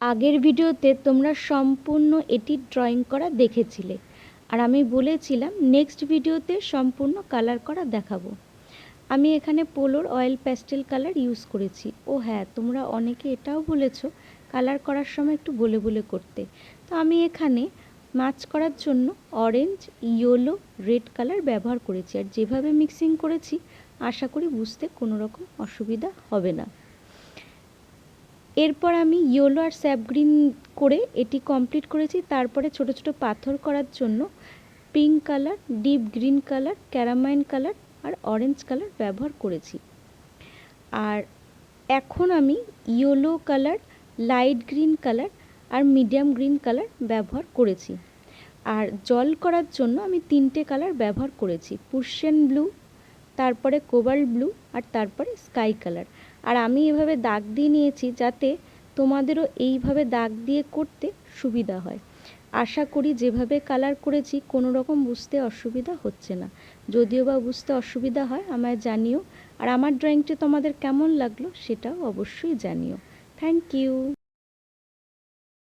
আগের ভিডিওতে তোমরা সম্পূর্ণ এটি ড্রয়িং করা দেখেছিলে, আর আমি বলেছিলাম নেক্সট ভিডিওতে সম্পূর্ণ কালার করা দেখাবো। আমি এখানে পোলোর অয়েল প্যাস্টেল কালার ইউজ করেছি। ও হ্যাঁ, তোমরা অনেকে এটাও বলেছো কালার করার সময় একটু বলে বলে করতে। তো আমি এখানে ম্যাচ করার জন্য অরেঞ্জ, ইয়েলো, রেড কালার ব্যবহার করেছি, আর যেভাবে মিক্সিং করেছি আশা করি বুঝতে কোনো রকম অসুবিধা হবে না। এরপর আমি ইয়েলো আর স্যাপ গ্রিন করে এটি কমপ্লিট করেছি। তারপরে ছোট ছোট পাথর করার জন্য pink colour, deep green colour, carmine colour আর অরেঞ্জ কালার ব্যবহার করেছি। আর এখন আমি yellow colour, light green colour আর মিডিয়াম গ্রিন কালার ব্যবহার করেছি। আর জল করার জন্য আমি তিনটে কালার ব্যবহার করেছি, পার্সিয়ান ব্লু, তারপরে কোবাল্ট ব্লু আর তারপরে স্কাই কালার। আর আমি এভাবে দাগ দিয়ে নিয়েছি যাতে তোমাদেরও এইভাবে দাগ দিয়ে করতে সুবিধা হয়। আশা করি যেভাবে কালার করেছি কোনো রকম বুঝতে অসুবিধা হচ্ছে না। যদিও বা বুঝতে অসুবিধা হয় আমায় জানিও, আর আমার ড্রয়িংটি তোমাদের কেমন লাগলো সেটাও অবশ্যই জানিও। Thank you.